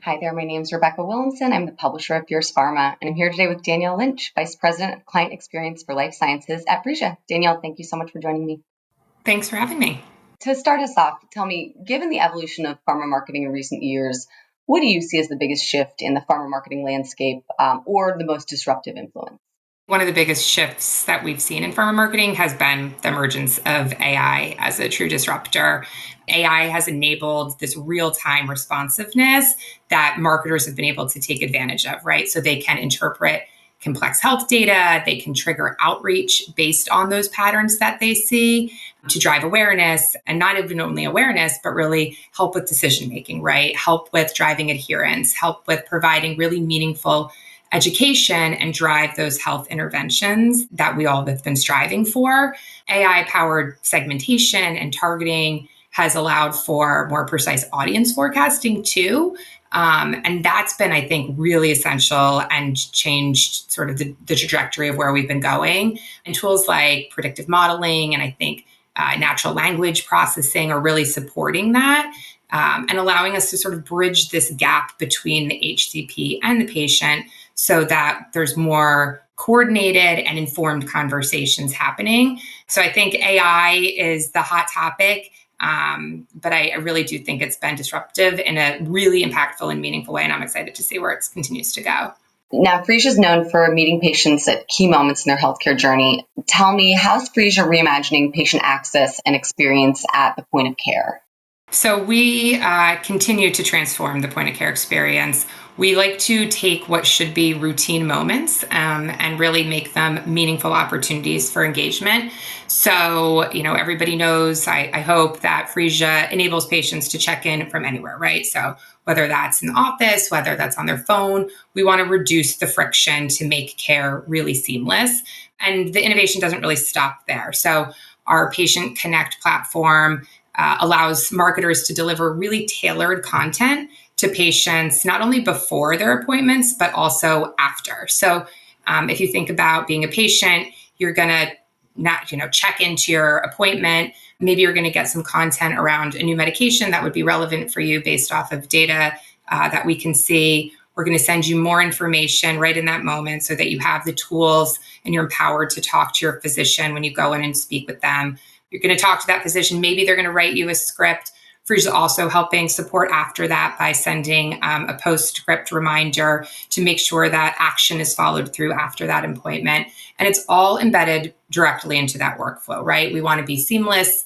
Hi there, my name is Rebecca Williamson. I'm the publisher of Fierce Pharma, and I'm here today with Danielle Lynch, Vice President of Client Experience for Life Sciences at Phreesia. Danielle, thank you so much for joining me. Thanks for having me. To start us off, tell me, given the evolution of pharma marketing in recent years, what do you see as the biggest shift in the pharma marketing landscape or the most disruptive influence? One of the biggest shifts that we've seen in pharma marketing has been the emergence of AI as a true disruptor. AI has enabled this real-time responsiveness that marketers have been able to take advantage of, right? So they can interpret complex health data, they can trigger outreach based on those patterns that they see to drive awareness, and not even only awareness, but really help with decision making, right? Help with driving adherence, help with providing really meaningful education and drive those health interventions that we all have been striving for. AI powered segmentation and targeting has allowed for more precise audience forecasting too. And that's been, I think, really essential and changed sort of the trajectory of where we've been going. And tools like predictive modeling and I think natural language processing are really supporting that. And allowing us to sort of bridge this gap between the HCP and the patient so that there's more coordinated and informed conversations happening. So I think AI is the hot topic, but I really do think it's been disruptive in a really impactful and meaningful way, and I'm excited to see where it continues to go. Now, Phreesia is known for meeting patients at key moments in their healthcare journey. Tell me, how's Phreesia reimagining patient access and experience at the point of care? So we continue to transform the point of care experience. We like to take what should be routine moments and really make them meaningful opportunities for engagement. So, everybody knows, I hope, that Phreesia enables patients to check in from anywhere, right? So whether that's in the office, whether that's on their phone, we want to reduce the friction to make care really seamless. And the innovation doesn't really stop there. So our Patient Connect platform allows marketers to deliver really tailored content to patients, not only before their appointments, but also after. So if you think about being a patient, you're going to check into your appointment. Maybe you're going to get some content around a new medication that would be relevant for you based off of data that we can see. We're going to send you more information right in that moment so that you have the tools and you're empowered to talk to your physician when you go in and speak with them. You're going to talk to that physician. Maybe they're going to write you a script. Phreesia is also helping support after that by sending a postscript reminder to make sure that action is followed through after that appointment. And it's all embedded directly into that workflow, right? We want to be seamless.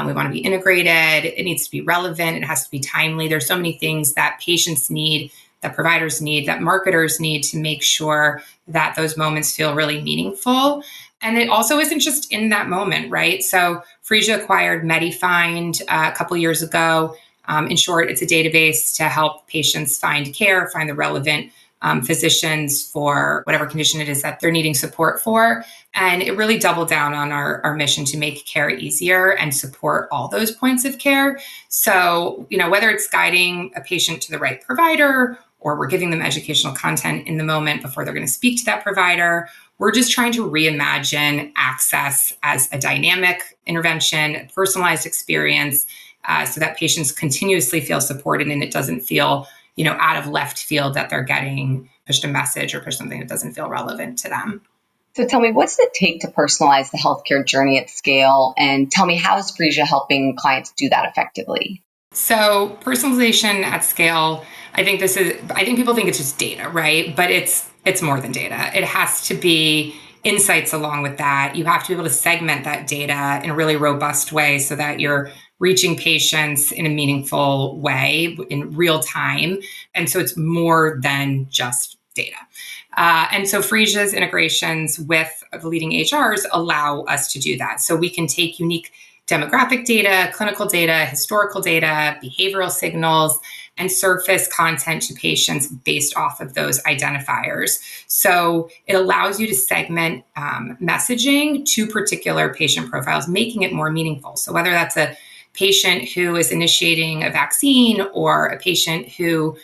We want to be integrated. It needs to be relevant. It has to be timely. There's so many things that patients need, that providers need, that marketers need to make sure that those moments feel really meaningful. And it also isn't just in that moment, right? So Phreesia acquired MediFind a couple years ago. In short, it's a database to help patients find care, find the relevant physicians for whatever condition it is that they're needing support for. And it really doubled down on our mission to make care easier and support all those points of care. So, whether it's guiding a patient to the right provider, or we're giving them educational content in the moment before they're going to speak to that provider, we're just trying to reimagine access as a dynamic intervention, a personalized experience, so that patients continuously feel supported and it doesn't feel, out of left field that they're getting pushed a message or pushed something that doesn't feel relevant to them. So tell me, what's it take to personalize the healthcare journey at scale? And tell me, how is Phreesia helping clients do that effectively? So personalization at scale, I think people think it's just data, right? But it's more than data. It has to be insights along with that. You have to be able to segment that data in a really robust way so that you're reaching patients in a meaningful way in real time. And so it's more than just data. And so Phreesia's integrations with the leading HRs allow us to do that. So we can take unique demographic data, clinical data, historical data, behavioral signals, and surface content to patients based off of those identifiers. So it allows you to segment messaging to particular patient profiles, making it more meaningful. So whether that's a patient who is initiating a vaccine or a patient who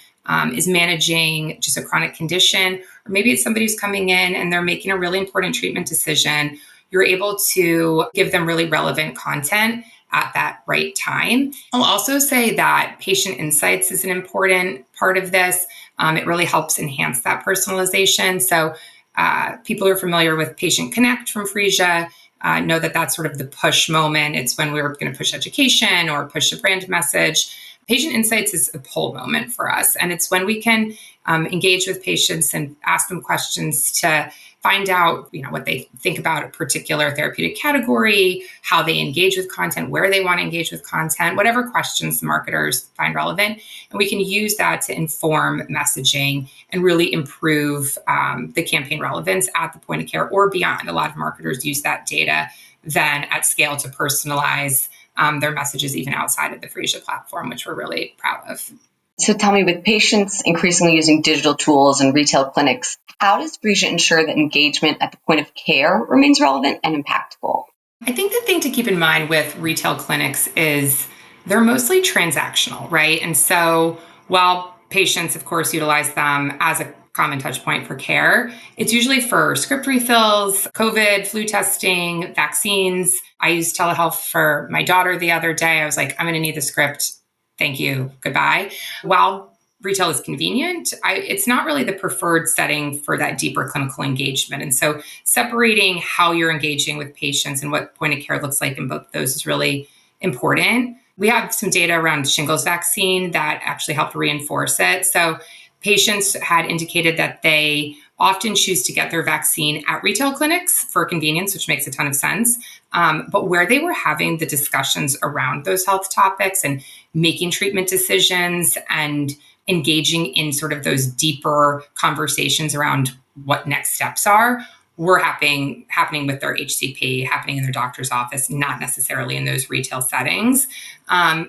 is managing just a chronic condition, or maybe it's somebody who's coming in and they're making a really important treatment decision, you're able to give them really relevant content at that right time. I'll also say that patient insights is an important part of this. It really helps enhance that personalization. So people who are familiar with Patient Connect from Phreesia know that that's sort of the push moment. It's when we're going to push education or push a brand message. Patient insights is a pull moment for us. And it's when we can engage with patients and ask them questions to find out, what they think about a particular therapeutic category, how they engage with content, where they want to engage with content, whatever questions the marketers find relevant. And we can use that to inform messaging and really improve the campaign relevance at the point of care or beyond. A lot of marketers use that data then at scale to personalize their messages even outside of the Phreesia platform, which we're really proud of. So tell me, with patients increasingly using digital tools and retail clinics, how does Phreesia ensure that engagement at the point of care remains relevant and impactful? I think the thing to keep in mind with retail clinics is they're mostly transactional, right? And so while patients, of course, utilize them as a common touch point for care, it's usually for script refills, COVID, flu testing, vaccines. I used telehealth for my daughter the other day. I was like, I'm going to need the script. Thank you. Goodbye. While retail is convenient, it's not really the preferred setting for that deeper clinical engagement. And so separating how you're engaging with patients and what point of care looks like in both of those is really important. We have some data around shingles vaccine that actually helped reinforce it. So patients had indicated that they often choose to get their vaccine at retail clinics for convenience, which makes a ton of sense. But where they were having the discussions around those health topics and making treatment decisions and engaging in sort of those deeper conversations around what next steps are were happening with their HCP, happening in their doctor's office, not necessarily in those retail settings.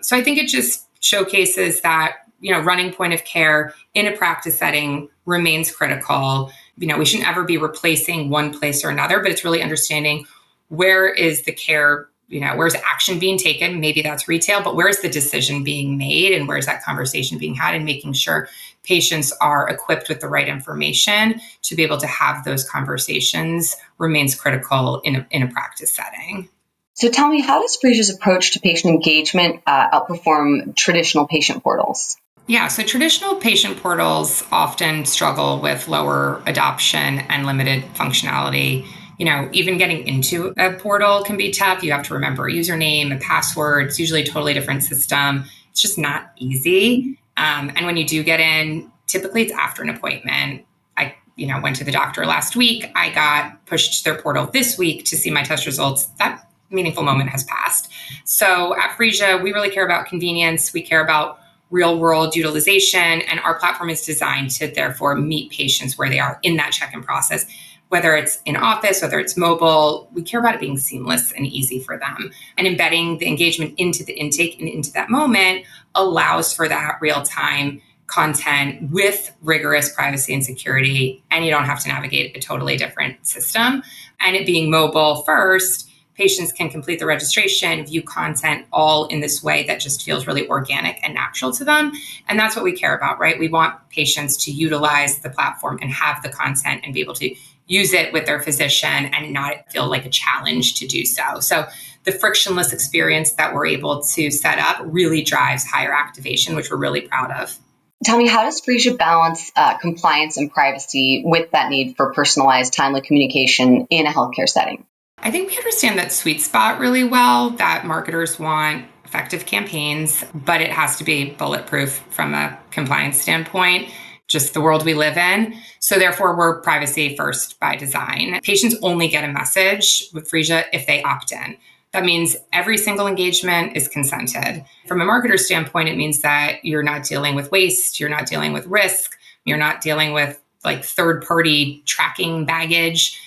So I think it just showcases that running point of care in a practice setting remains critical. We shouldn't ever be replacing one place or another, but it's really understanding where is the care, where's action being taken? Maybe that's retail, but where's the decision being made and where's that conversation being had, and making sure patients are equipped with the right information to be able to have those conversations remains critical in a practice setting. So tell me, how does Phreesia's approach to patient engagement outperform traditional patient portals? Yeah, so traditional patient portals often struggle with lower adoption and limited functionality. Even getting into a portal can be tough. You have to remember a username, a password. It's usually a totally different system. It's just not easy. And when you do get in, typically it's after an appointment. I went to the doctor last week. I got pushed to their portal this week to see my test results. That meaningful moment has passed. So at Phreesia, we really care about convenience. We care about real world utilization, and our platform is designed to therefore meet patients where they are in that check-in process. Whether it's in office, whether it's mobile, we care about it being seamless and easy for them. And embedding the engagement into the intake and into that moment allows for that real-time content with rigorous privacy and security, and you don't have to navigate a totally different system. And it being mobile first, patients can complete the registration, view content all in this way that just feels really organic and natural to them. And that's what we care about, right? We want patients to utilize the platform and have the content and be able to use it with their physician and not feel like a challenge to do so. So the frictionless experience that we're able to set up really drives higher activation, which we're really proud of. Tell me, how does Phreesia balance compliance and privacy with that need for personalized, timely communication in a healthcare setting? I think we understand that sweet spot really well, that marketers want effective campaigns, but it has to be bulletproof from a compliance standpoint, just the world we live in. So therefore, we're privacy first by design. Patients only get a message with Phreesia if they opt in. That means every single engagement is consented. From a marketer standpoint, it means that you're not dealing with waste, you're not dealing with risk, you're not dealing with like third-party tracking baggage.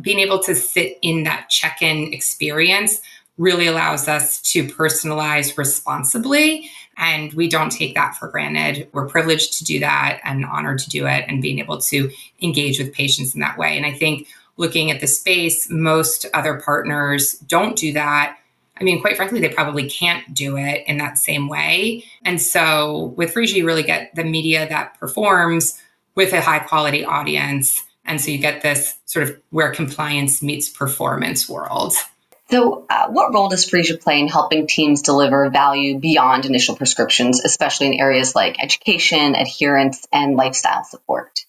Being able to sit in that check-in experience really allows us to personalize responsibly, and we don't take that for granted. We're privileged to do that and honored to do it, and being able to engage with patients in that way. And I think looking at the space, most other partners don't do that. I mean, quite frankly, they probably can't do it in that same way. And so with Phreesia, you really get the media that performs with a high quality audience. And so you get this sort of where compliance meets performance world. So, what role does Phreesia play in helping teams deliver value beyond initial prescriptions, especially in areas like education, adherence, and lifestyle support?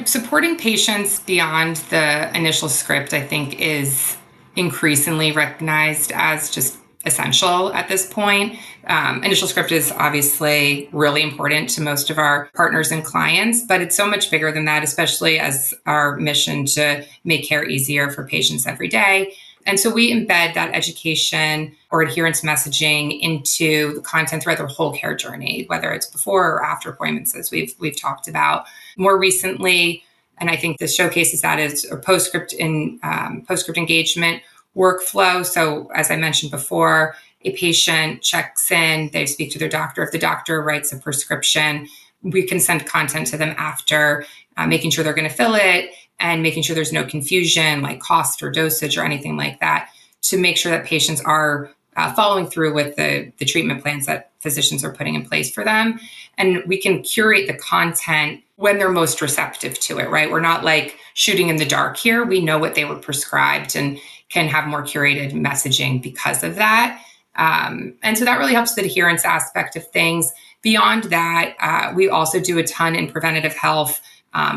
Supporting patients beyond the initial script, I think, is increasingly recognized as just essential at this point. Initial script is obviously really important to most of our partners and clients, but it's so much bigger than that, especially as our mission to make care easier for patients every day. And so we embed that education or adherence messaging into the content throughout their whole care journey, whether it's before or after appointments, as we've talked about. More recently, and I think this showcases that, is a postscript engagement workflow. So as I mentioned before, a patient checks in, they speak to their doctor. If the doctor writes a prescription, we can send content to them after, making sure they're going to fill it and making sure there's no confusion like cost or dosage or anything like that, to make sure that patients are following through with the treatment plans that physicians are putting in place for them. And we can curate the content when they're most receptive to it, right? We're not like shooting in the dark here. We know what they were prescribed and can have more curated messaging because of that. And so that really helps the adherence aspect of things. Beyond that, we also do a ton in preventative health,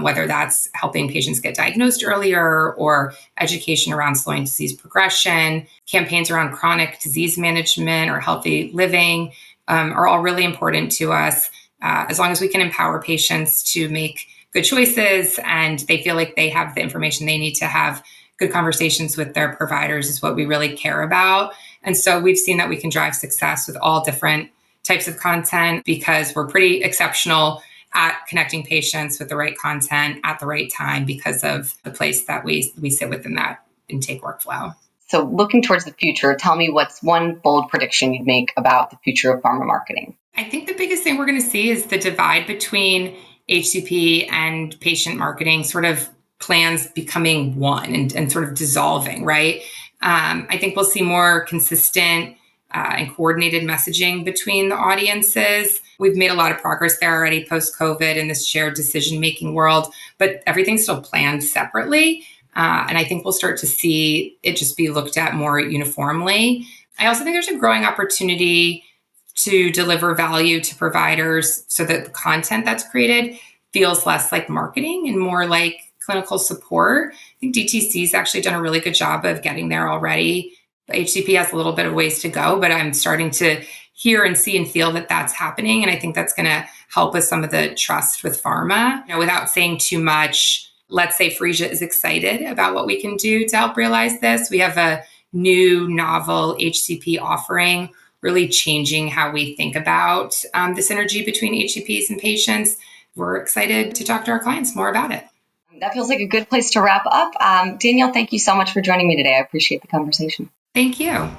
whether that's helping patients get diagnosed earlier or education around slowing disease progression. Campaigns around chronic disease management or healthy living are all really important to us. As long as we can empower patients to make good choices and they feel like they have the information they need to have good conversations with their providers, is what we really care about. And so we've seen that we can drive success with all different types of content because we're pretty exceptional at connecting patients with the right content at the right time because of the place that we sit within that intake workflow. So, looking towards the future, tell me what's one bold prediction you'd make about the future of pharma marketing? I think the biggest thing we're going to see is the divide between HCP and patient marketing sort of plans becoming one and sort of dissolving, right? I think we'll see more consistent and coordinated messaging between the audiences. We've made a lot of progress there already post-COVID in this shared decision-making world, but everything's still planned separately. And I think we'll start to see it just be looked at more uniformly. I also think there's a growing opportunity to deliver value to providers so that the content that's created feels less like marketing and more like clinical support. I think DTC's actually done a really good job of getting there already. The HCP has a little bit of ways to go, but I'm starting to hear and see and feel that that's happening. And I think that's going to help with some of the trust with pharma. Without saying too much, let's say Phreesia is excited about what we can do to help realize this. We have a new novel HCP offering, really changing how we think about the synergy between HCPs and patients. We're excited to talk to our clients more about it. That feels like a good place to wrap up. Danielle, thank you so much for joining me today. I appreciate the conversation. Thank you.